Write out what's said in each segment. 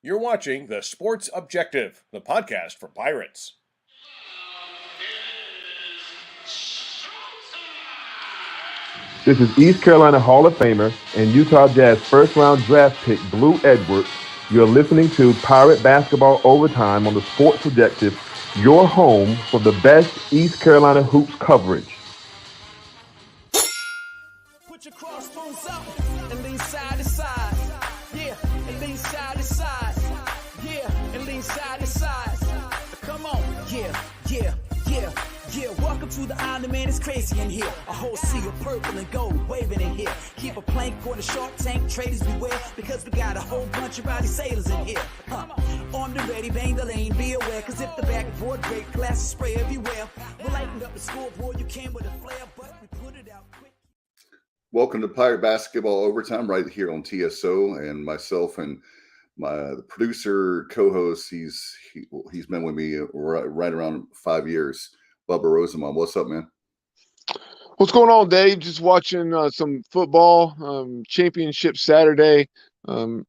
You're watching The Sports Objective, the podcast for Pirates. This is East Carolina Hall of Famer and Utah Jazz first-round draft pick Blue Edwards. You're listening to Pirate Basketball Overtime on The Sports Objective, your home for the best East Carolina hoops coverage. Put your crossbones up and lean side to side. Yeah, and lean side to side. Yeah, and lean side to side. Come on. Yeah. Welcome to the island, man. It's crazy in here. A whole sea of purple and gold waving in here. Keep a plank on the shark tank, traders beware, because we got a whole bunch of rowdy sailors in here. Armed and ready, bang the lane, be aware, because if the backboard break, glasses spray everywhere. We'll lighten up the scoreboard, you came with a flare, but we put it out quick. Welcome to Pirate Basketball Overtime right here on TSO, and myself and the producer, co-host, he's been with me right around 5 years, Bubba Rosenbaum. What's up, man? What's going on, Dave? Just watching some football, championship Saturday. You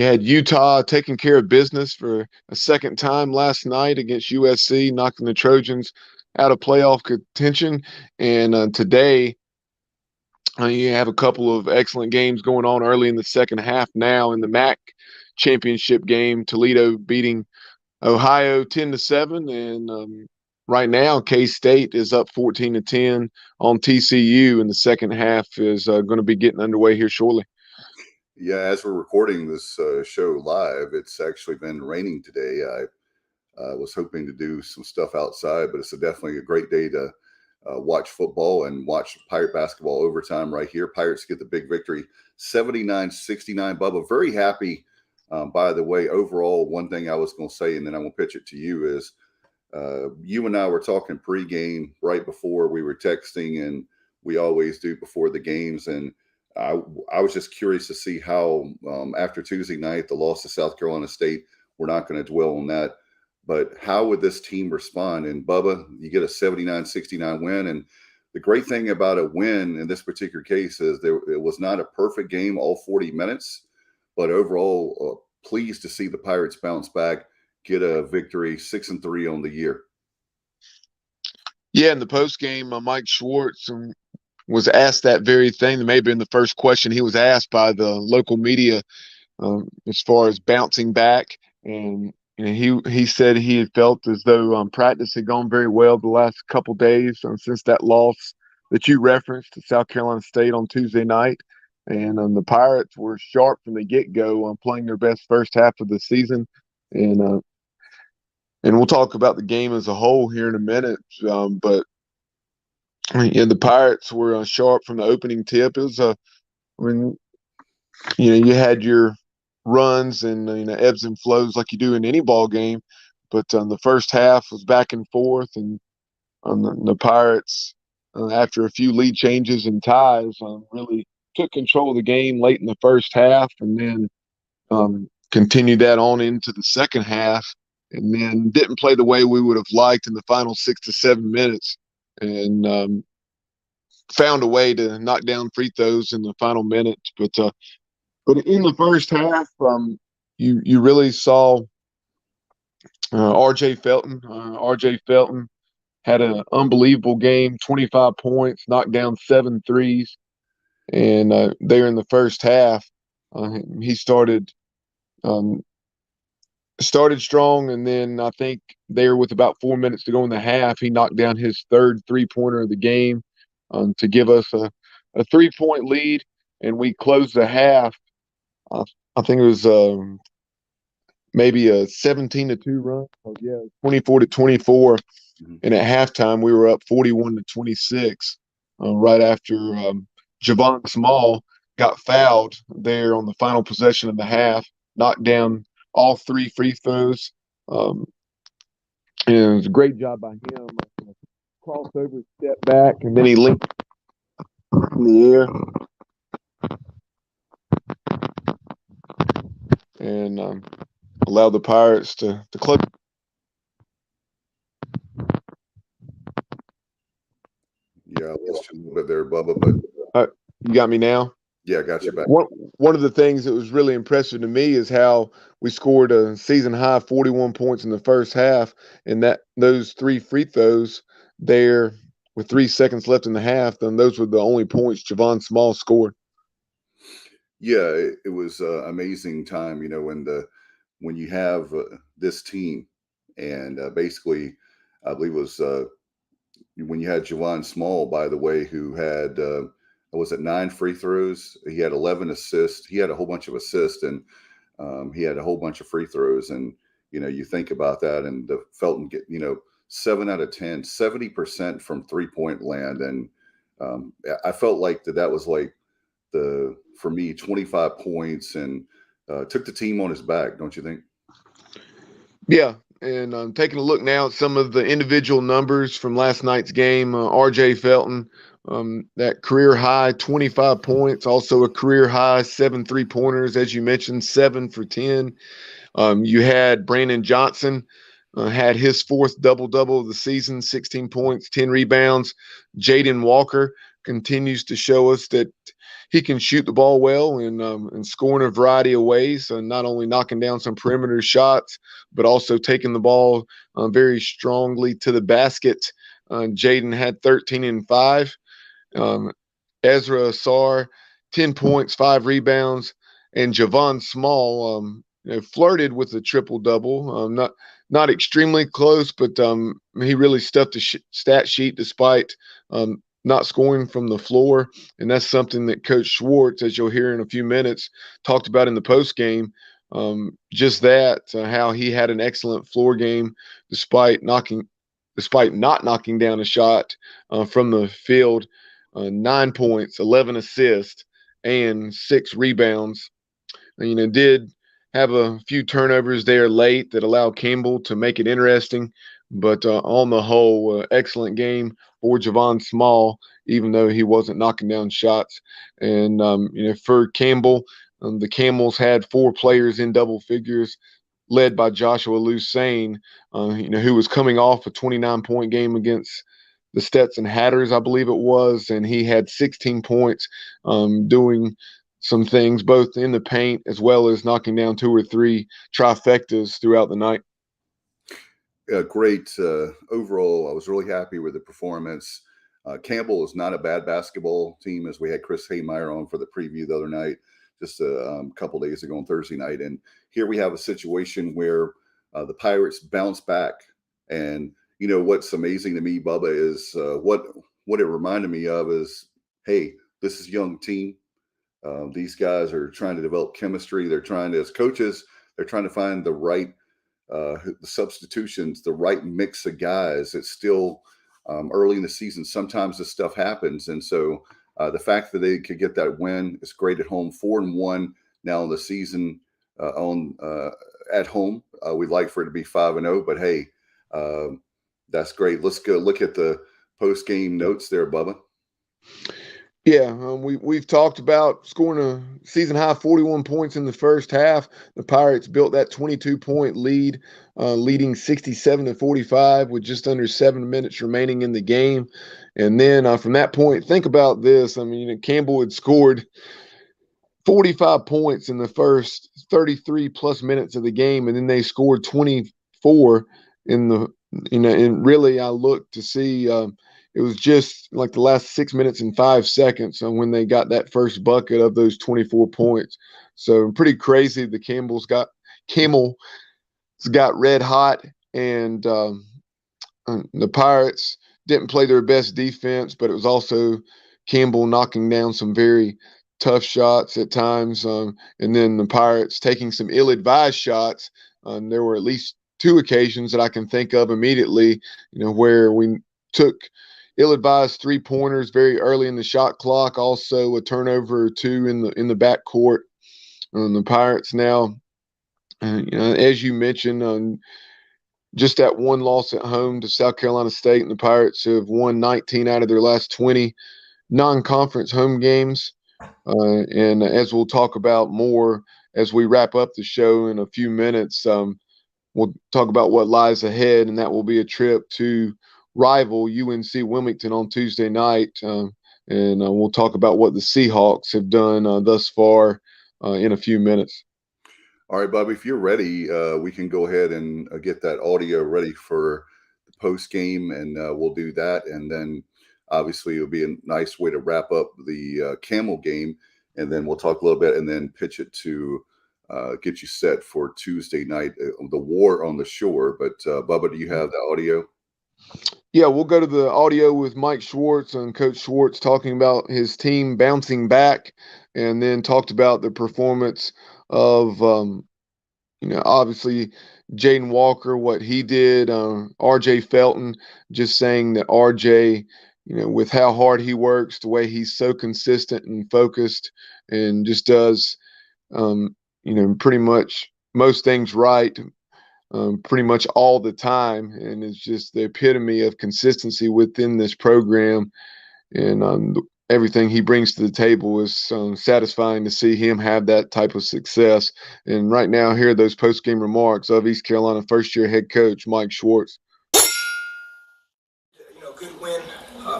had Utah taking care of business for a second time last night against USC, knocking the Trojans out of playoff contention. And today, you have a couple of excellent games going on early in the second half now in the MAC championship game. Toledo beating Ohio 10-7, and right now K-State is up 14-10 on TCU, and the second half is going to be getting underway here shortly. Yeah, as we're recording this show live, it's actually been raining today. I was hoping to do some stuff outside, but it's definitely a great day to watch football and watch Pirate Basketball Overtime right here. Pirates get the big victory, 79-69. Bubba, very happy. By the way, overall, one thing I was going to say, and then I'm going to pitch it to you, is you and I were talking pregame right before we were texting, and we always do before the games. And I was just curious to see how after Tuesday night, the loss to South Carolina State, we're not going to dwell on that, but how would this team respond? And Bubba, you get a 79-69 win. And the great thing about a win in this particular case is it was not a perfect game all 40 minutes. But overall, pleased to see the Pirates bounce back, get a victory, 6-3 on the year. Yeah, in the postgame, Mike Schwartz was asked that very thing. That may have been the first question he was asked by the local media as far as bouncing back. And he said he had felt as though practice had gone very well the last couple days since that loss that you referenced to South Carolina State on Tuesday night. And the Pirates were sharp from the get-go, playing their best first half of the season. And we'll talk about the game as a whole here in a minute. But the Pirates were sharp from the opening tip. It was you had your runs and ebbs and flows like you do in any ball game. But the first half was back and forth, and the Pirates, after a few lead changes and ties, really took control of the game late in the first half, and then continued that on into the second half, and then didn't play the way we would have liked in the final 6 to 7 minutes, and found a way to knock down free throws in the final minutes. But in the first half, you really saw R.J. Felton. R.J. Felton had an unbelievable game, 25 points, knocked down 7 threes. And there in the first half, he started strong, and then I think there with about 4 minutes to go in the half, he knocked down his third three-pointer of the game to give us a 3-point lead, and we closed the half. I think it was maybe a 17-2 run. 24-24, and at halftime we were up 41-26 right after Javon Small got fouled there on the final possession of the half, knocked down all 3 free throws. And it was a great job by him. Crossover, step back, and then he linked in the air and allowed the Pirates to close. Yeah, I lost you a little bit there, Bubba, but You got me now? Yeah, I got you back. One of the things that was really impressive to me is how we scored a season high 41 points in the first half, and that those 3 free throws there with 3 seconds left in the half, then those were the only points Javon Small scored. Yeah, it was amazing time, when you have this team, and basically, I believe it was when you had Javon Small, by the way, who had was it 9 free throws? He had 11 assists. He had a whole bunch of assists, and he had a whole bunch of free throws. And you think about that, and the Felton get 7 out of 10, 70% from 3-point land, and I felt like that was like for me 25 points, and took the team on his back, don't you think? Yeah, and taking a look now at some of the individual numbers from last night's game, R.J. Felton, that career high 25 points, also a career high 7 3-pointers, as you mentioned, 7 for 10. You had Brandon Johnson had his 4th double-double of the season, 16 points, 10 rebounds. Jaden Walker continues to show us that he can shoot the ball well and score in a variety of ways, not only knocking down some perimeter shots, but also taking the ball very strongly to the basket. Jaden had 13 and 5. Ezra Asar, 10 points, 5 rebounds, and Javon Small flirted with a triple-double. Not extremely close, but he really stuffed the stat sheet despite not scoring from the floor. And that's something that Coach Schwartz, as you'll hear in a few minutes, talked about in the postgame. Just that, how he had an excellent floor game despite not knocking down a shot from the field. 9 points, 11 assists, and 6 rebounds. Did have a few turnovers there late that allowed Campbell to make it interesting. But on the whole, excellent game for Javon Small, even though he wasn't knocking down shots. And, for Campbell, the Camels had 4 players in double figures, led by Joshua Lucane, who was coming off a 29-point game against the Stetson Hatters, I believe it was, and he had 16 points, doing some things both in the paint as well as knocking down 2 or 3 trifectas throughout the night. Great. Overall, I was really happy with the performance. Campbell is not a bad basketball team, as we had Chris Haymeyer on for the preview the other night, just a couple days ago on Thursday night. And here we have a situation where the Pirates bounce back. And what's amazing to me, Bubba, is what it reminded me of is, hey, this is a young team. These guys are trying to develop chemistry. They're trying to, as coaches, they're trying to find the right the substitutions, the right mix of guys. It's still early in the season. Sometimes this stuff happens. And so the fact that they could get that win is great at home. 4-1 now in the season at home. We'd like for it to be 5-0, but hey, that's great. Let's go look at the post-game notes there, Bubba. Yeah, we've talked about scoring a season-high 41 points in the first half. The Pirates built that 22-point lead, leading 67-45 with just under 7 minutes remaining in the game. And then from that point, think about this. I mean, Campbell had scored 45 points in the first 33-plus minutes of the game, and then they scored 24 in the and really I looked to see it was just like the last 6 minutes and 5 seconds when they got that first bucket of those 24 points. So pretty crazy. The Camels got red hot, and the Pirates didn't play their best defense, but it was also Campbell knocking down some very tough shots at times, and then the Pirates taking some ill-advised shots. There were at least 2 occasions that I can think of immediately, where we took ill-advised 3-pointers very early in the shot clock. Also, a turnover or 2 in the backcourt. The Pirates now, as you mentioned, just that one loss at home to South Carolina State, and the Pirates have won 19 out of their last 20 non-conference home games. And as we'll talk about more as we wrap up the show in a few minutes, we'll talk about what lies ahead, and that will be a trip to rival UNC Wilmington on Tuesday night. and we'll talk about what the Seahawks have done thus far in a few minutes. All right, Bobby, if you're ready, we can go ahead and get that audio ready for the post game, and we'll do that. And then obviously it'll be a nice way to wrap up the Camel game, and then we'll talk a little bit and then pitch it to get you set for Tuesday night, the War on the Shore. But Bubba, do you have the audio? Yeah, we'll go to the audio with Mike Schwartz and Coach Schwartz talking about his team bouncing back, and then talked about the performance of, obviously Jaden Walker, what he did, RJ Felton, just saying that RJ, with how hard he works, the way he's so consistent and focused and just does, pretty much most things right, pretty much all the time, and it's just the epitome of consistency within this program, and everything he brings to the table is satisfying to see him have that type of success. And right now, here are those post-game remarks of East Carolina first-year head coach Mike Schwartz. Good win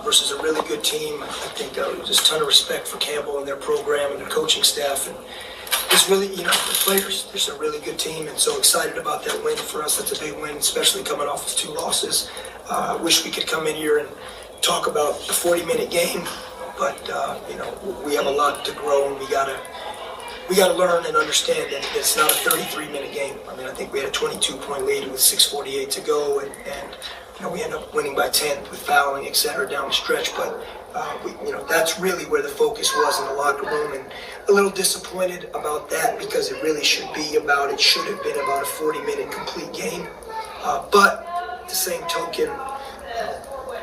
versus a really good team. I think just a ton of respect for Campbell and their program and their coaching staff, and it's really, the players. There's a really good team, and so excited about that win for us. That's a big win, especially coming off of 2 losses. Wish we could come in here and talk about a 40-minute game, but we have a lot to grow, and we gotta learn and understand that it's not a 33-minute game. I mean, I think we had a 22-point lead with 6:48 to go, and we end up winning by 10 with fouling, et cetera, down the stretch. But that's really where the focus was in the locker room, and a little disappointed about that because it really should have been about a 40-minute complete game. But at the same token,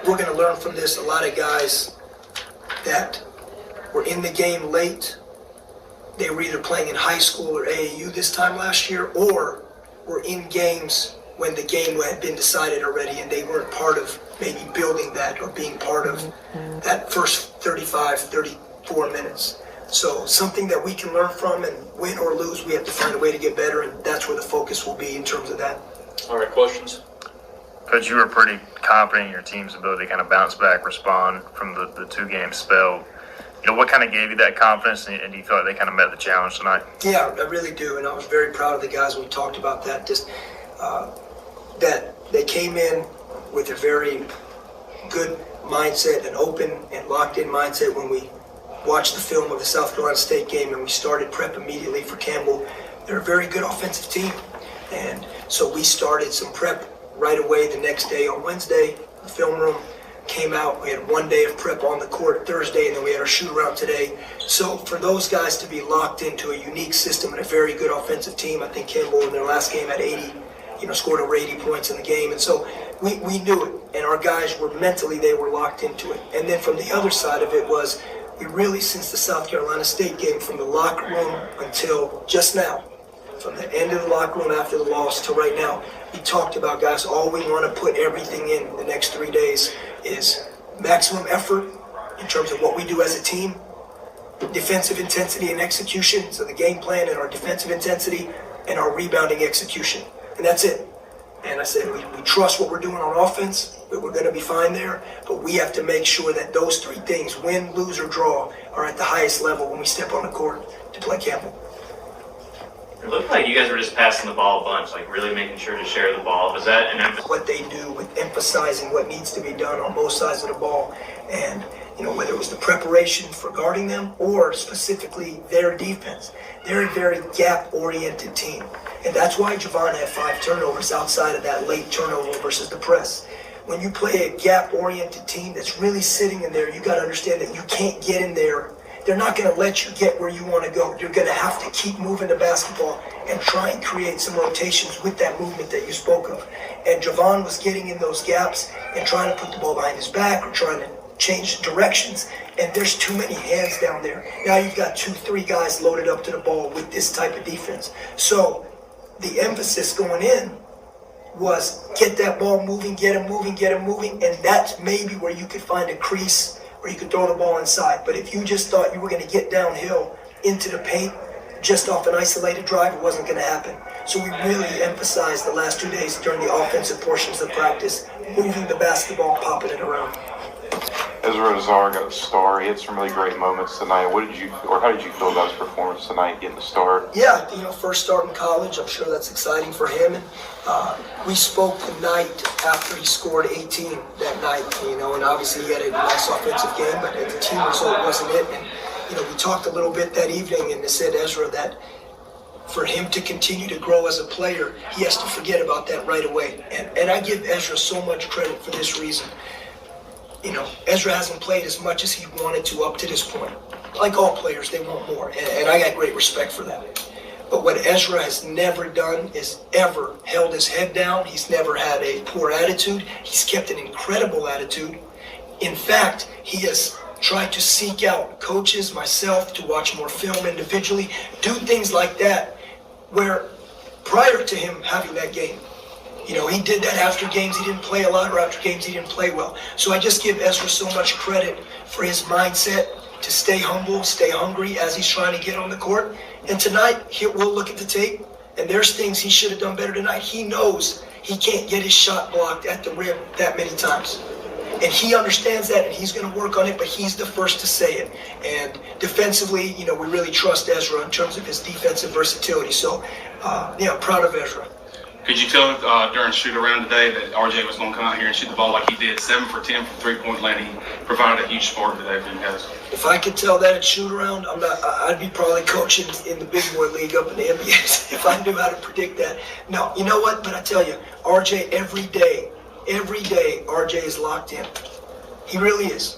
we're going to learn from this. A lot of guys that were in the game late, they were either playing in high school or AAU this time last year, or were in games when the game had been decided already and they weren't part of maybe building that or being part of that first 35, 34 minutes. So something that we can learn from, and win or lose, we have to find a way to get better, and that's where the focus will be in terms of that. All right, questions? Coach, you were pretty confident in your team's ability to kind of bounce back, respond from the 2-game spell. What kind of gave you that confidence, and do you feel like they kind of met the challenge tonight? Yeah, I really do, and I was very proud of the guys when we talked about that. Just that they came in with a very good mindset, an open and locked-in mindset. When we watched the film of the South Carolina State game and we started prep immediately for Campbell, they're a very good offensive team, and so we started some prep right away the next day on Wednesday. The film room came out. We had 1 day of prep on the court Thursday, and then we had our shoot-around today. So for those guys to be locked into a unique system and a very good offensive team, I think Campbell in their last game had 80, scored over 80 points in the game. And so we knew it, and our guys were mentally, they were locked into it. And then from the other side of it was, we really, since the South Carolina State game, from the locker room until just now, from the end of the locker room after the loss to right now, we talked about, guys, all we want to put everything in the next 3 days is maximum effort in terms of what we do as a team, defensive intensity and execution, so the game plan and our defensive intensity and our rebounding execution. And that's it. And I said, we trust what we're doing on offense, but we're going to be fine there. But we have to make sure that those 3 things, win, lose, or draw, are at the highest level when we step on the court to play Campbell. It looked like you guys were just passing the ball a bunch, like really making sure to share the ball. Was that an emphasis? What they do with emphasizing what needs to be done on both sides of the ball, and whether it was the preparation for guarding them or specifically their defense. They're a very gap-oriented team, and that's why Javon had 5 turnovers outside of that late turnover versus the press. When you play a gap-oriented team that's really sitting in there, you got to understand that you can't get in there. They're not going to let you get where you want to go. You're going to have to keep moving the basketball and try and create some rotations with that movement that you spoke of. And Javon was getting in those gaps and trying to put the ball behind his back or trying to change directions. And there's too many hands down there. Now you've got 2-3 guys loaded up to the ball with this type of defense. So the emphasis going in was get that ball moving, get him moving. And that's maybe where you could find a crease where you could throw the ball inside. But if you just thought you were going to get downhill into the paint just off an isolated drive, it wasn't going to happen. So we really emphasized the last 2 days during the offensive portions of practice, moving the basketball, popping it around. Ezra Azar got the star. He had some really great moments tonight. How did you feel about his performance tonight, getting the start? Yeah, first start in college. I'm sure that's exciting for him. And we spoke the night after he scored 18 that night, and obviously he had a nice offensive game, but the team result wasn't it. And, we talked a little bit that evening, and it said, Ezra, that for him to continue to grow as a player, he has to forget about that right away. And I give Ezra so much credit for this reason. Ezra hasn't played as much as he wanted to up to this point. Like all players, they want more, and I got great respect for that. But what Ezra has never done is ever held his head down. He's never had a poor attitude. He's kept an incredible attitude. In fact, he has tried to seek out coaches, myself, to watch more film individually, do things like that, where prior to him having that game, he did that after games he didn't play a lot, or after games he didn't play well. So I just give Ezra so much credit for his mindset to stay humble, stay hungry as he's trying to get on the court. And tonight, we'll look at the tape, and there's things he should have done better tonight. He knows he can't get his shot blocked at the rim that many times. And he understands that, and he's going to work on it, but he's the first to say it. And defensively, we really trust Ezra in terms of his defensive versatility. So, proud of Ezra. Could you tell during shoot-around today that RJ was going to come out here and shoot the ball like he did, 7 for 10 from three-point land? He provided a huge spark today for you guys. If I could tell that at shoot-around, I'd be probably coaching in the big boy league up in the NBA if I knew how to predict that. No, you know what? But I tell you, RJ, every day, RJ is locked in. He really is.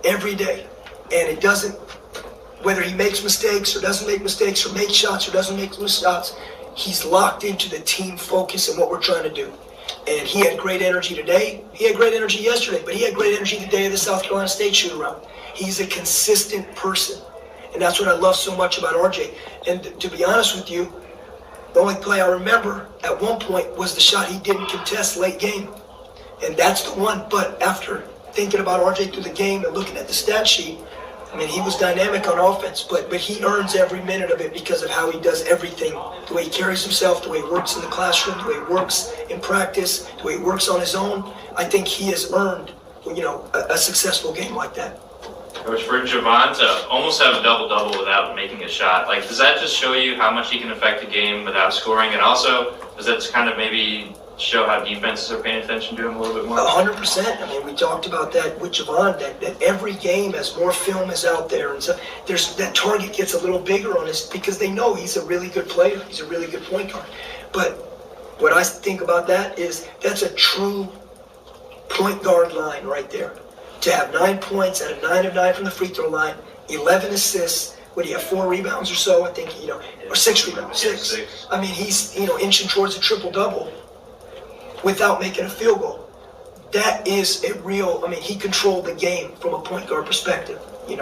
Every day. And it doesn't, whether he makes mistakes or doesn't make mistakes, or makes shots or doesn't make shots, he's locked into the team focus and what we're trying to do. And he had great energy today. He had great energy yesterday, but he had great energy the day of the South Carolina State shoot-around. He's a consistent person. And that's what I love so much about RJ. And to be honest with you, the only play I remember at one point was the shot he didn't contest late game. And that's the one. But after thinking about RJ through the game and looking at the stat sheet, he was dynamic on offense, but he earns every minute of it because of how he does everything. The way he carries himself, the way he works in the classroom, the way he works in practice, the way he works on his own. I think he has earned, a successful game like that. Coach, for Javon to almost have a double-double without making a shot, does that just show you how much he can affect a game without scoring? And also, does that kind of maybe show how defenses are paying attention to him a little bit more? 100%. We talked about that with Javon, that every game, as more film is out there, and so that target gets a little bigger on us because they know he's a really good player. He's a really good point guard. But what I think about that is that's a true point guard line right there. To have 9 points out of 9 of 9 from the free throw line, 11 assists, what do you have, 4 rebounds or so? I think, or 6 rebounds, 6. He's, inching towards a triple-double without making a field goal. That is a real, he controlled the game from a point guard perspective. And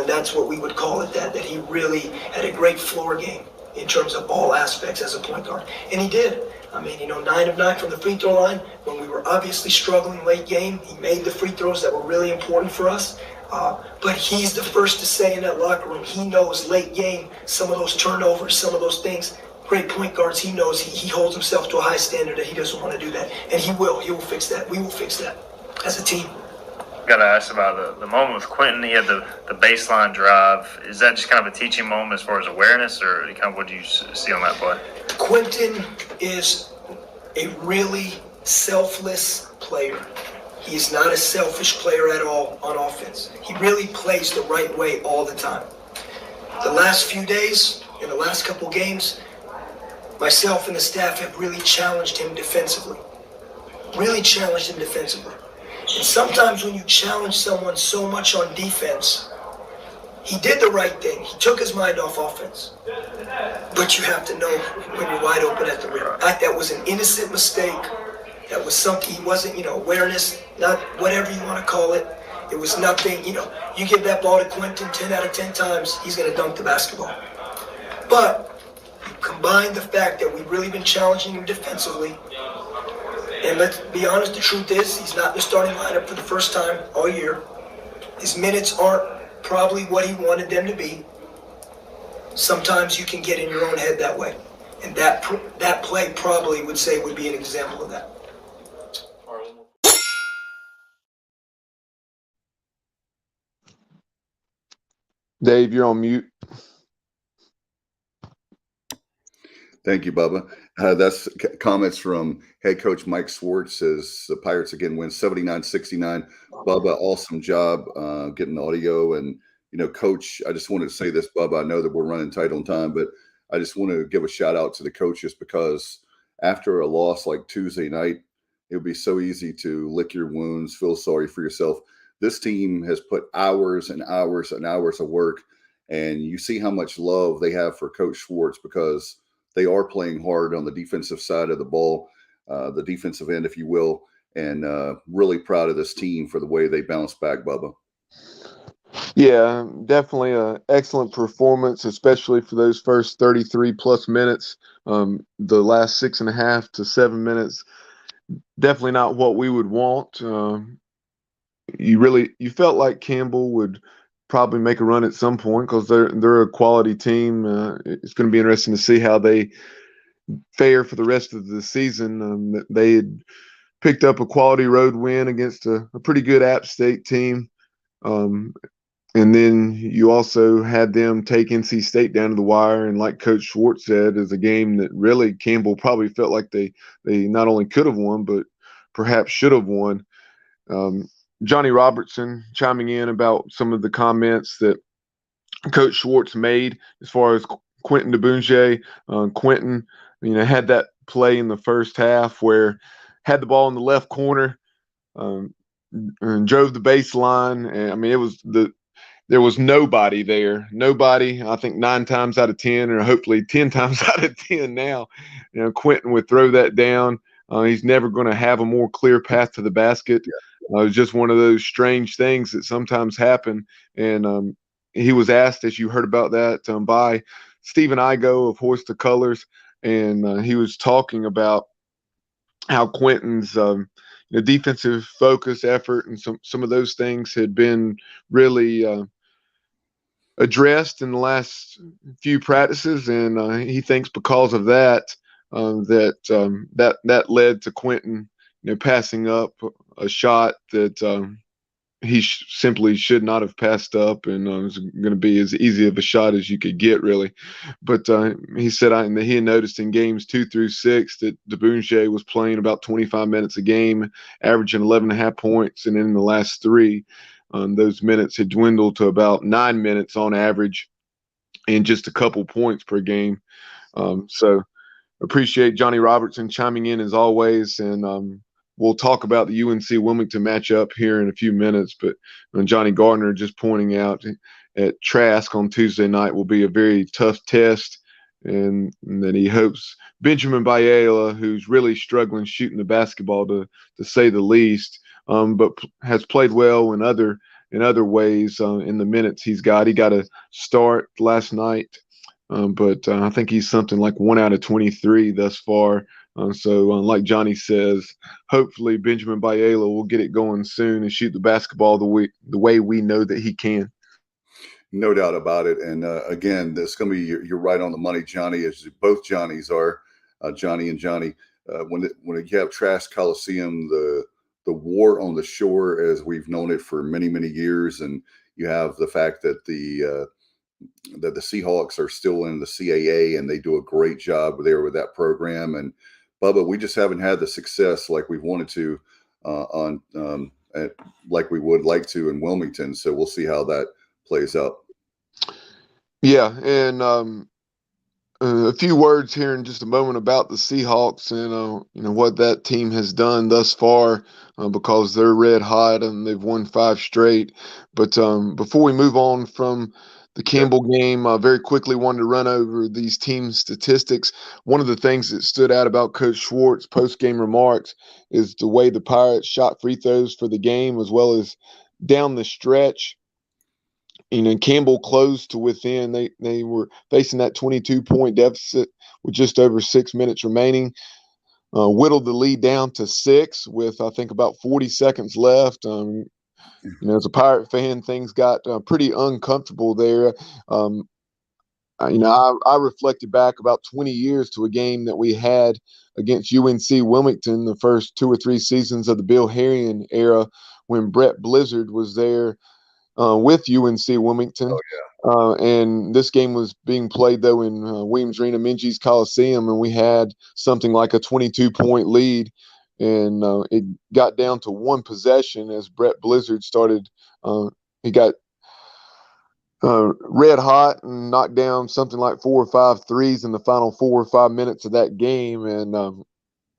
that's what we would call it, that he really had a great floor game in terms of all aspects as a point guard. And he did. 9 of 9 from the free throw line. When we were obviously struggling late game, he made the free throws that were really important for us. But he's the first to say in that locker room, he knows late game, some of those turnovers, some of those things, great point guards, he knows he holds himself to a high standard that he doesn't want to do that. And he will fix that. We will fix that as a team. Got to ask about the moment with Quentin. He had the baseline drive. Is that just kind of a teaching moment as far as awareness, or kind of what do you see on that play? Quentin is a really selfless player. He's not a selfish player at all on offense. He really plays the right way all the time. The last few days, in the last couple games, myself and the staff have really challenged him defensively. And sometimes when you challenge someone so much on defense, he did the right thing. He took his mind off offense. But you have to know when you're wide open at the rim. That was an innocent mistake. That was something, he wasn't, awareness, not whatever you want to call it. It was nothing, you give that ball to Quentin 10 out of 10 times, he's going to dunk the basketball. But combine the fact that we've really been challenging him defensively. And let's be honest, the truth is, he's not in the starting lineup for the first time all year. His minutes aren't probably what he wanted them to be. Sometimes you can get in your own head that way. And that play probably would be an example of that. Dave, you're on mute. Thank you, Bubba. That's comments from head coach Mike Schwartz as the Pirates again win 79-69. Bubba, awesome job getting the audio. And, Coach, I just wanted to say this, Bubba. I know that we're running tight on time, but I just want to give a shout out to the coaches because after a loss like Tuesday night, it would be so easy to lick your wounds, feel sorry for yourself. This team has put hours and hours and hours of work, and you see how much love they have for Coach Schwartz because they are playing hard on the defensive side of the ball, the defensive end, if you will, and really proud of this team for the way they bounced back, Bubba. Yeah, definitely an excellent performance, especially for those first 33-plus minutes. The last 6.5 to 7 minutes, definitely not what we would want. You felt like Campbell would probably make a run at some point because they're a quality team. It's going to be interesting to see how they fare for the rest of the season. They had picked up a quality road win against a pretty good App State team. And then you also had them take NC State down to the wire. And like Coach Schwartz said, is a game that really Campbell probably felt like they not only could have won, but perhaps should have won. Johnny Robertson chiming in about some of the comments that Coach Schwartz made as far as Quentin DeBunge. Quentin, had that play in the first half where had the ball in the left corner and drove the baseline. And it was there was nobody there. Nobody, I think 9 times out of 10, or hopefully 10 times out of 10 now, Quentin would throw that down. He's never going to have a more clear path to the basket. It was just one of those strange things that sometimes happen. And he was asked, as you heard about that, by Stephen Igo of Hoist the Colors. And he was talking about how Quentin's defensive focus, effort, and some of those things had been really addressed in the last few practices. And he thinks because of that, that led to Quentin, passing up a shot that he simply should not have passed up, and it was going to be as easy of a shot as you could get, really. But he said he had noticed in games 2 through 6 that DeBunge was playing about 25 minutes a game, averaging 11.5 points, and in the last 3, those minutes had dwindled to about 9 minutes on average, and just a couple points per game. So appreciate Johnny Robertson chiming in as always, and we'll talk about the UNC Wilmington matchup here in a few minutes. But Johnny Gardner just pointing out at Trask on Tuesday night will be a very tough test, and that he hopes Benjamin Biela, who's really struggling shooting the basketball to say the least, but has played well in other ways in the minutes he's got. He got a start last night. But I think he's something like 1 out of 23 thus far. So like Johnny says, hopefully Benjamin Biela will get it going soon and shoot the basketball the way we know that he can. No doubt about it. And again, this is going to be you're right on the money, Johnny, as both Johnnies are, Johnny and Johnny. When you have Trask Coliseum, the war on the shore as we've known it for many, many years, and you have the fact that the Seahawks are still in the CAA and they do a great job there with that program. And Bubba, we just haven't had the success like we've wanted to like we would like to in Wilmington. So we'll see how that plays out. Yeah, and a few words here in just a moment about the Seahawks and what that team has done thus far, because they're red hot and they've won 5 straight. But before we move on from the Campbell game, I very quickly wanted to run over these team statistics. One of the things that stood out about Coach Schwartz post-game remarks is the way the Pirates shot free throws for the game, as well as down the stretch. Campbell closed to within. They were facing that 22-point deficit with just over 6 minutes remaining. Whittled the lead down to 6 with, I think, about 40 seconds left. As a Pirate fan, things got pretty uncomfortable there. I reflected back about 20 years to a game that we had against UNC Wilmington the first 2 or 3 seasons of the Bill Harrion era, when Brett Blizzard was there with UNC Wilmington. And this game was being played, though, in Williams Arena-Minges Coliseum, and we had something like a 22-point lead. And it got down to one possession as Brett Blizzard started. He got red hot and knocked down something like 4 or 5 threes in the final 4 or 5 minutes of that game, and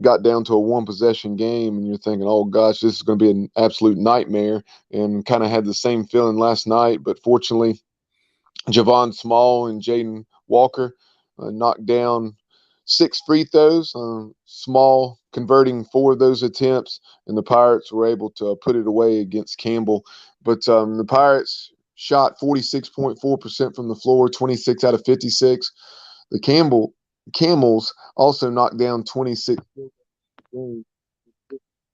got down to a one-possession game. And you're thinking, oh, gosh, this is going to be an absolute nightmare, and kind of had the same feeling last night. But fortunately, Javon Small and Jaden Walker knocked down 6 free throws, Small converting 4 of those attempts, and the Pirates were able to put it away against Campbell. But the Pirates shot 46.4% from the floor, 26 out of 56. The Camels also knocked down 26 games.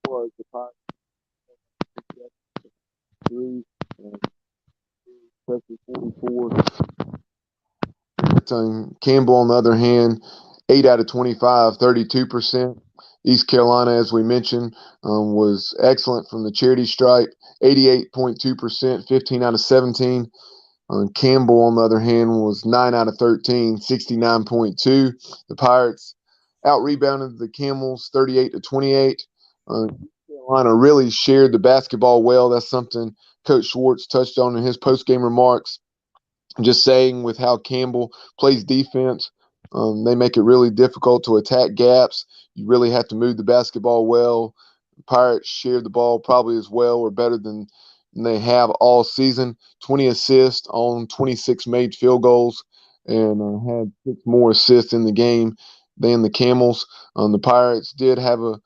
Was the Pirates 3 and 44. Campbell, on the other hand, 8 out of 25, 32%. East Carolina, as we mentioned, was excellent from the charity stripe, 88.2%, 15 out of 17. Campbell, on the other hand, was 9 out of 13, 69.2. The Pirates out-rebounded the Camels 38 to 28. Carolina really shared the basketball well. That's something Coach Schwartz touched on in his post-game remarks. Just saying, with how Campbell plays defense, they make it really difficult to attack gaps. You really have to move the basketball well. The Pirates shared the ball probably as well or better than they have all season. 20 assists on 26 made field goals, and had 6 more assists in the game than the Camels. The Pirates did have a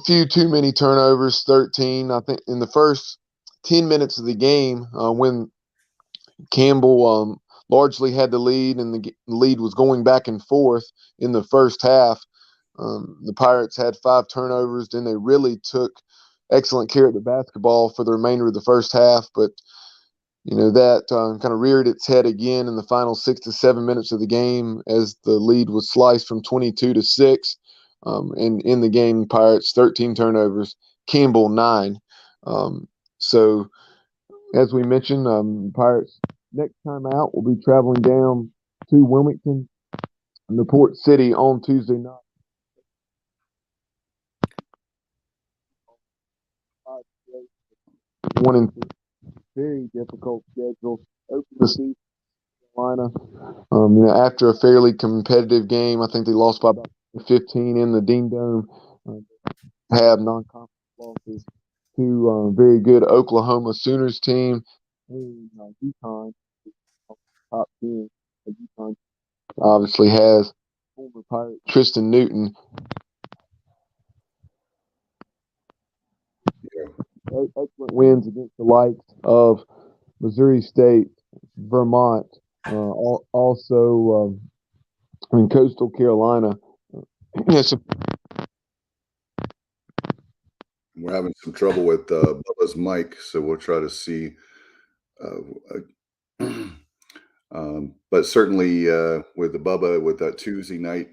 few too many turnovers, 13. I think in the first 10 minutes of the game, when Campbell largely had the lead, and the lead was going back and forth in the first half. The Pirates had 5 turnovers. Then they really took excellent care of the basketball for the remainder of the first half. But, that kind of reared its head again in the final 6 to 7 minutes of the game as the lead was sliced from 22 to 6. And in the game, Pirates 13 turnovers, Campbell 9. So, as we mentioned, Pirates next time out will be traveling down to Wilmington, the Port City, on Tuesday night. One and two, very difficult schedule. Open the season, Carolina. After a fairly competitive game, I think they lost by about 15 in the Dean Dome. Have non-conference losses to a very good Oklahoma Sooners team. And UConn, top 10. UConn obviously has former Pirate Tristan Newton. Excellent wins against the likes of Missouri State, Vermont, also Coastal Carolina. We're having some trouble with Bubba's mic, so we'll try to see. But certainly with the Bubba, with that Tuesday night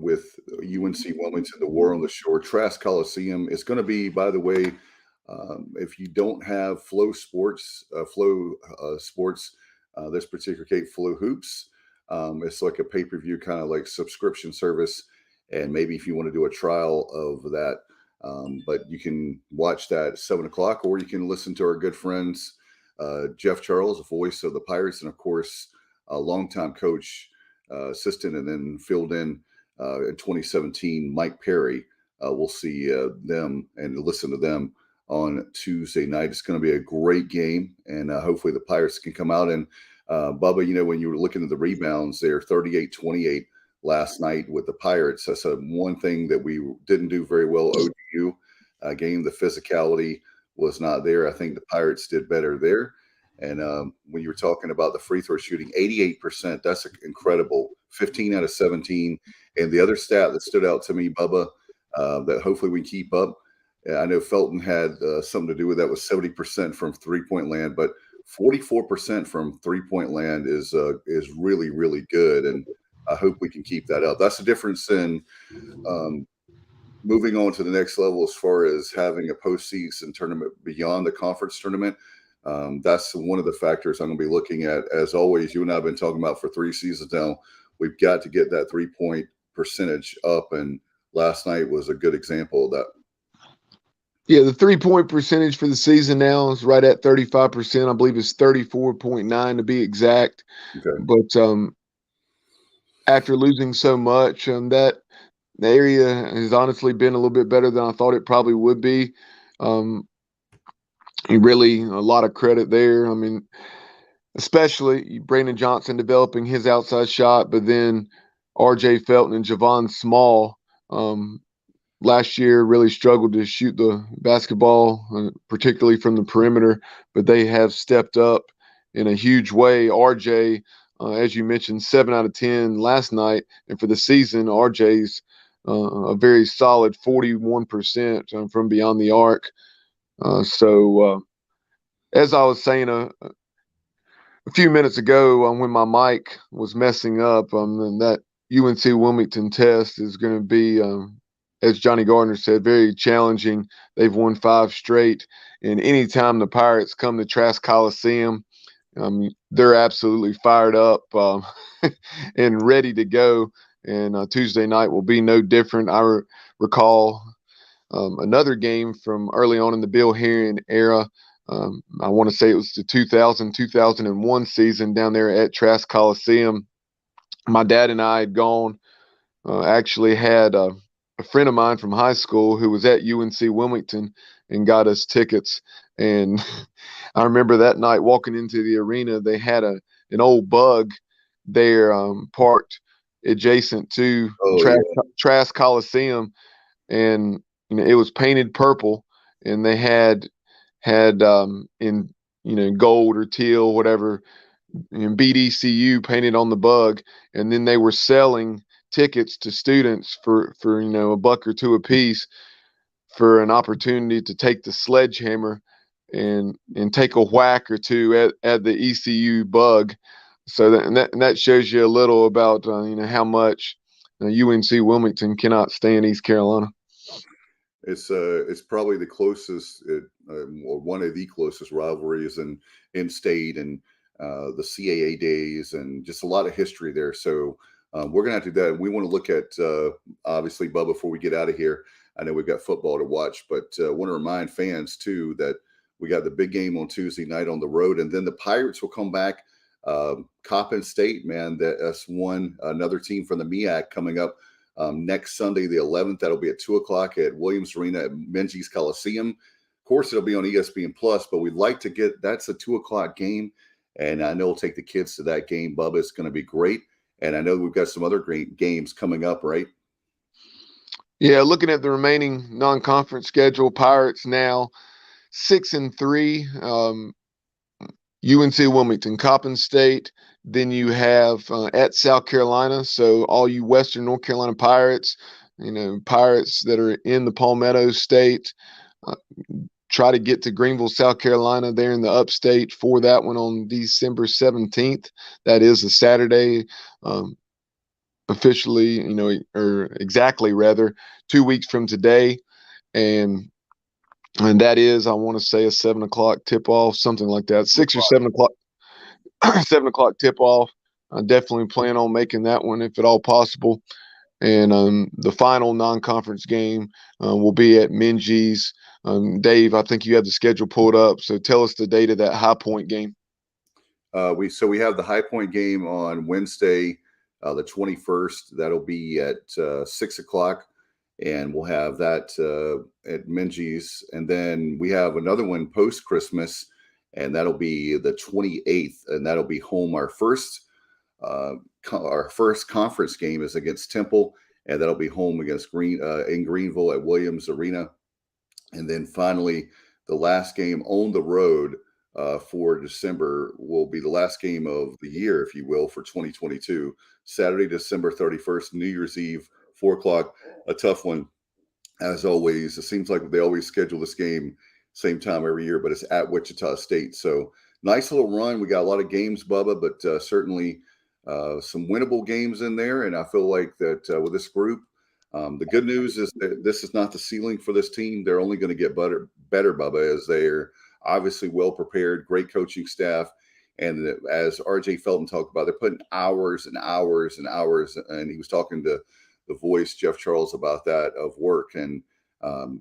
with UNC Wilmington, the War on the Shore, Trask Coliseum. It's going to be, by the way, if you don't have Flow Sports, this particular case, Flow Hoops, it's like a pay-per-view kind of like subscription service. And maybe if you want to do a trial of that, but you can watch that at 7 o'clock, or you can listen to our good friends, Jeff Charles, voice of the Pirates, and of course, a longtime coach, assistant, and then filled in 2017, Mike Perry. We'll see them and listen to them on Tuesday night. It's going to be a great game, and hopefully the Pirates can come out. And Bubba, when you were looking at the rebounds, they're 38-28 last night with the Pirates. That's one thing that we didn't do very well. ODU game, the physicality was not there. I think the Pirates did better there. And when you were talking about the free throw shooting, 88%, that's incredible. 15 out of 17. And the other stat that stood out to me, Bubba, that hopefully we keep up, I know Felton had something to do with that, was 70% from three-point land, but 44% from three-point land is really, really good. And I hope we can keep that up. That's the difference in moving on to the next level as far as having a postseason tournament beyond the conference tournament. That's one of the factors I'm going to be looking at. As always, you and I have been talking about for 3 seasons now. We've got to get that 3-point percentage up, and last night was a good example of that. Yeah, the 3-point percentage for the season now is right at 35%. I believe it's 34.9 to be exact. Okay. But after losing so much, that the area has honestly been a little bit better than I thought it probably would be. Really, a lot of credit there. I mean, especially Brandon Johnson developing his outside shot, but then R.J. Felton and Javon Small last year really struggled to shoot the basketball, particularly from the perimeter, but they have stepped up in a huge way. R.J., as you mentioned, 7 out of 10 last night, and for the season, R.J.'s a very solid 41% from beyond the arc. So as I was saying a few minutes ago when my mic was messing up, that UNC Wilmington test is going to be, as Johnny Gardner said, very challenging. They've won 5 straight, and anytime the Pirates come to Trask Coliseum, they're absolutely fired up and ready to go. And Tuesday night will be no different. I recall another game from early on in the Bill Herring era. I want to say it was the 2000-2001 season down there at Trask Coliseum. My dad and I had gone, actually had a friend of mine from high school who was at UNC Wilmington and got us tickets. And I remember that night walking into the arena, they had an old Bug there parked adjacent to Trask Coliseum, and it was painted purple, and they had in gold or teal, whatever, BDCU painted on the Bug, and then they were selling tickets to students for $1 or $2 a piece for an opportunity to take the sledgehammer and take a whack or two at the ECU Bug. So that shows you a little about how much UNC Wilmington cannot stand East Carolina. It's probably the closest, or one of the closest rivalries in state, and the CAA days, and just a lot of history there. So we're going to have to do that. We want to look at, obviously, Bubba, before we get out of here. I know we've got football to watch, but I want to remind fans, too, that we got the big game on Tuesday night on the road, and then the Pirates will come back. Coppin State, man, that's another team from the MEAC coming up next Sunday, the 11th. That'll be at 2:00 at Williams Arena-Minges Coliseum. Of course, it'll be on ESPN Plus, but we'd like to that's a 2:00 game, and I know we'll take the kids to that game, Bubba. It's going to be great, and I know we've got some other great games coming up, right? Yeah, looking at the remaining non-conference schedule, Pirates now 6-3. UNC Wilmington, Coppin State. Then you have at South Carolina. So all you Western North Carolina Pirates, Pirates that are in the Palmetto State, try to get to Greenville, South Carolina, there in the upstate for that one on December 17th. That is a Saturday, officially, or exactly rather, 2 weeks from today. And that is, I want to say, a 7:00 tip-off, something like that, 6 or 7 o'clock, 7 o'clock tip-off. I definitely plan on making that one if at all possible. And the final non-conference game will be at Minges. Dave, I think you have the schedule pulled up, so tell us the date of that High Point game. We have the High Point game on Wednesday, the 21st. That'll be at 6 o'clock. And we'll have that at Minges. And then we have another one post-Christmas, and that'll be the 28th, and that'll be home. Our first conference game is against Temple, and that'll be home against in Greenville at Williams Arena. And then finally, the last game on the road for December will be the last game of the year, if you will, for 2022. Saturday, December 31st, New Year's Eve, 4 o'clock, a tough one, as always. It seems like they always schedule this game same time every year, but it's at Wichita State. So nice little run. We got a lot of games, Bubba, but certainly some winnable games in there. And I feel like that with this group, the good news is that this is not the ceiling for this team. They're only going to get better, Bubba, as they're obviously well prepared, great coaching staff. And as RJ Felton talked about, they're putting hours and hours and hours. And he was talking to the voice, Jeff Charles, about that of work. And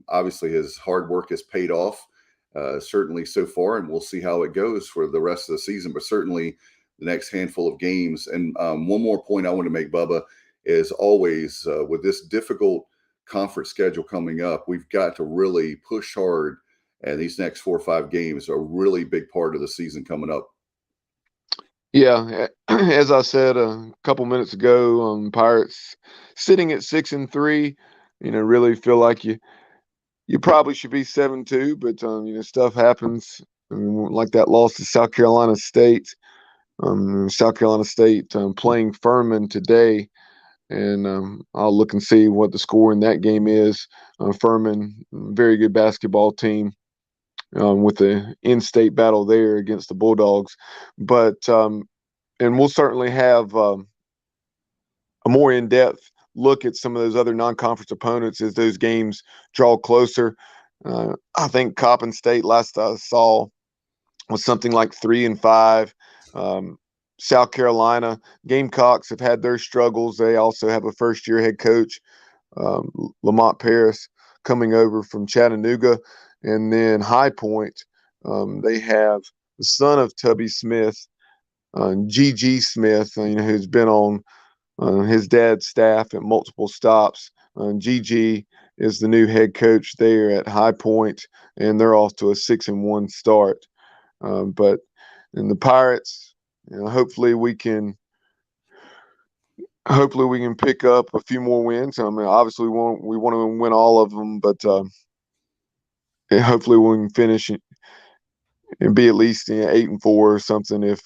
obviously his hard work has paid off, certainly so far. And we'll see how it goes for the rest of the season, but certainly the next handful of games. And one more point I want to make, Bubba, is always with this difficult conference schedule coming up, we've got to really push hard. And these next 4 or 5 games are a really big part of the season coming up. Yeah, as I said a couple minutes ago, Pirates sitting at 6-3, really feel like you probably should be 7-2, but stuff happens. Like that loss to South Carolina State. South Carolina State playing Furman today, and I'll look and see what the score in that game is. Furman, very good basketball team. With the in-state battle there against the Bulldogs. But and we'll certainly have a more in-depth look at some of those other non-conference opponents as those games draw closer. I think Coppin State, last I saw, was something like 3-5. South Carolina, Gamecocks have had their struggles. They also have a first-year head coach, Lamont Paris, coming over from Chattanooga. And then High Point, they have the son of Tubby Smith, G.G. Smith, who's been on his dad's staff at multiple stops. G.G. is the new head coach there at High Point, and they're off to a 6-1 start. But in the Pirates, hopefully we can pick up a few more wins. Obviously we want to win all of them, but and hopefully we can finish and be at least 8-4 or something, if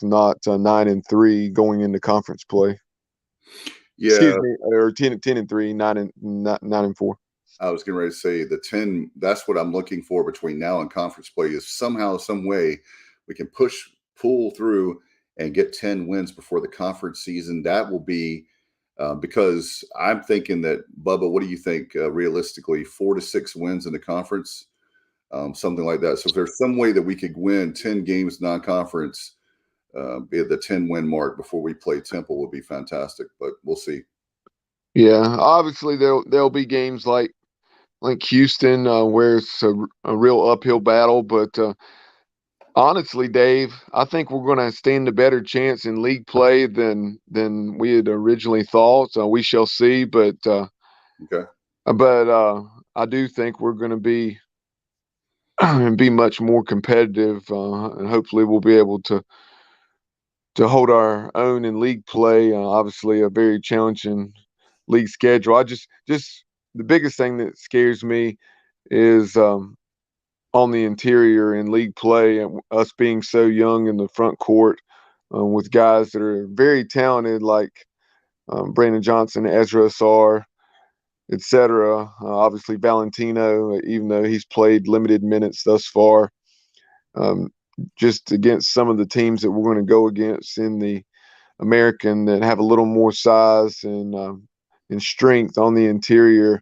not 9-3 going into conference play. Yeah, excuse me, or 10-3, 9-4. I was getting ready to say the 10. That's what I'm looking for between now and conference play, is somehow, some way, we can pull through and get 10 wins before the conference season. That will be. Because I'm thinking that, Bubba, what do you think realistically, 4 to 6 wins in the conference, something like that? So if there's some way that we could win 10 games non-conference, be at the 10-win mark before we play Temple, would be fantastic, but we'll see. Yeah, obviously there'll be games like Houston where it's a real uphill battle, but honestly, Dave, I think we're going to stand a better chance in league play than we had originally thought. We shall see, but okay. But I do think we're going to be much more competitive, and hopefully we'll be able to hold our own in league play. Obviously, a very challenging league schedule. I just the biggest thing that scares me is on the interior in league play, and us being so young in the front court with guys that are very talented like Brandon Johnson, Ezra Asar, etc. Obviously Valentino, even though he's played limited minutes thus far, just against some of the teams that we're going to go against in the American that have a little more size and strength on the interior.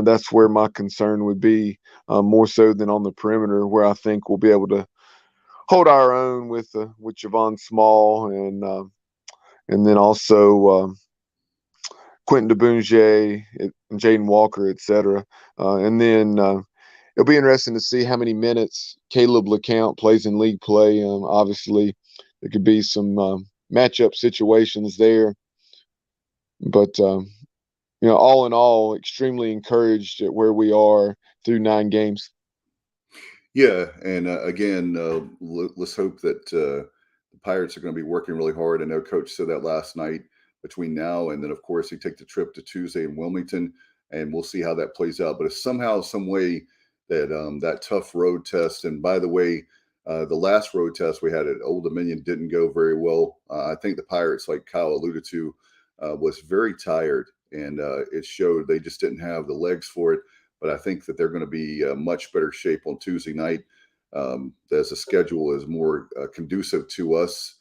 That's where my concern would be, more so than on the perimeter, where I think we'll be able to hold our own with Javon Small and then also Quentin DeBunge and Jaden Walker, etc. And then it'll be interesting to see how many minutes Caleb LeCount plays in league play. Obviously, there could be some matchup situations there, but all in all, extremely encouraged at where we are through 9 games. Yeah, and again, let's hope that the Pirates are going to be working really hard. I know Coach said that last night. Between now and then, of course, they take the trip to Tuesday in Wilmington, and we'll see how that plays out. But if somehow, some way that that tough road test, and by the way, the last road test we had at Old Dominion didn't go very well. I think the Pirates, like Kyle alluded to, was very tired, and it showed they just didn't have the legs for it. But I think that they're going to be much better shape on Tuesday night as the schedule is more conducive to us.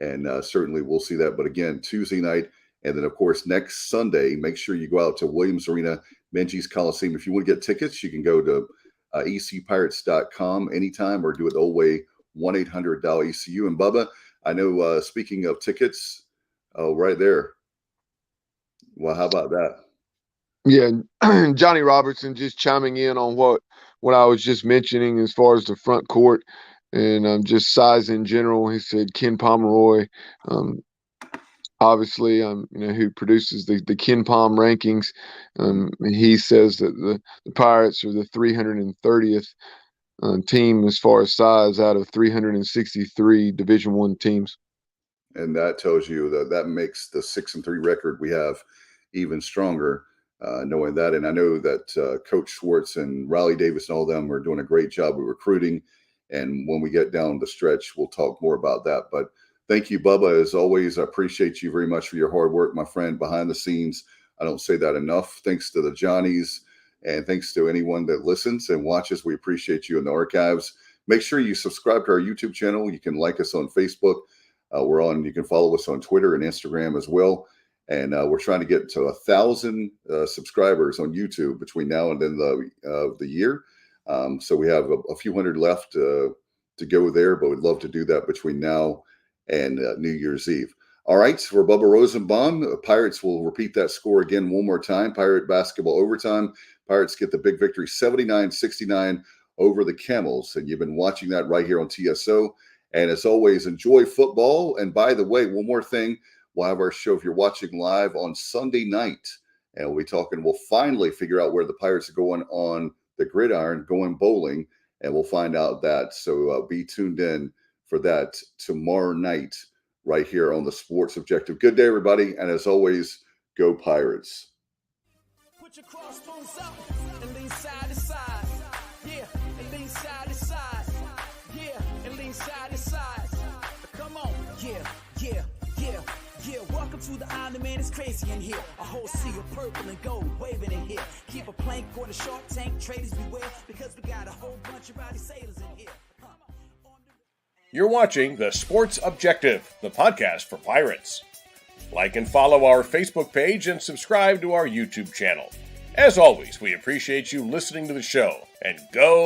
And certainly we'll see that. But again, Tuesday night, and then, of course, next Sunday, make sure you go out to Williams Arena-Minges Coliseum. If you want to get tickets, you can go to ecpirates.com anytime, or do it the old way, 1-800-ECU. And Bubba, I know, speaking of tickets, right there. Well, how about that? Yeah, Johnny Robertson just chiming in on what I was just mentioning as far as the front court and just size in general. He said Ken Pomeroy, obviously, who produces the Ken Pom rankings. He says that the Pirates are the 330th team as far as size out of 363 Division I teams. And that tells you that makes the 6-3 record we have even stronger, knowing that. And I know that Coach Schwartz and Riley Davis and all them are doing a great job of recruiting. And when we get down the stretch, we'll talk more about that. But thank you, Bubba. As always, I appreciate you very much for your hard work, my friend, behind the scenes. I don't say that enough. Thanks to the Johnnies, and thanks to anyone that listens and watches. We appreciate you in the archives. Make sure you subscribe to our YouTube channel. You can like us on Facebook. You can follow us on Twitter and Instagram as well. And we're trying to get to 1,000 subscribers on YouTube between now and then the year. So we have a few hundred left to go there, but we'd love to do that between now and New Year's Eve. All right, so for Bubba Rosenbaum, Pirates will repeat that score again one more time. Pirate basketball overtime. Pirates get the big victory, 79-69 over the Camels. And you've been watching that right here on TSO. And as always, enjoy football. And by the way, one more thing, we'll have our show, if you're watching live, on Sunday night. And we'll finally figure out where the Pirates are going on the gridiron, going bowling. And we'll find out that. So be tuned in for that tomorrow night right here on the Sports Objective. Good day, everybody. And as always, go Pirates. Put your crossbones up and lean side to side. Yeah, and lean side to side. Yeah, and lean side to side. Come on. Yeah. Welcome to the island, man. It's crazy in here. A whole sea of purple and gold waving in here. Keep a plank on the Shark Tank. Traders beware, because we got a whole bunch of rowdy sailors in here. You're watching The Sports Objective, the podcast for Pirates. Like and follow our Facebook page and subscribe to our YouTube channel. As always, we appreciate you listening to the show. And go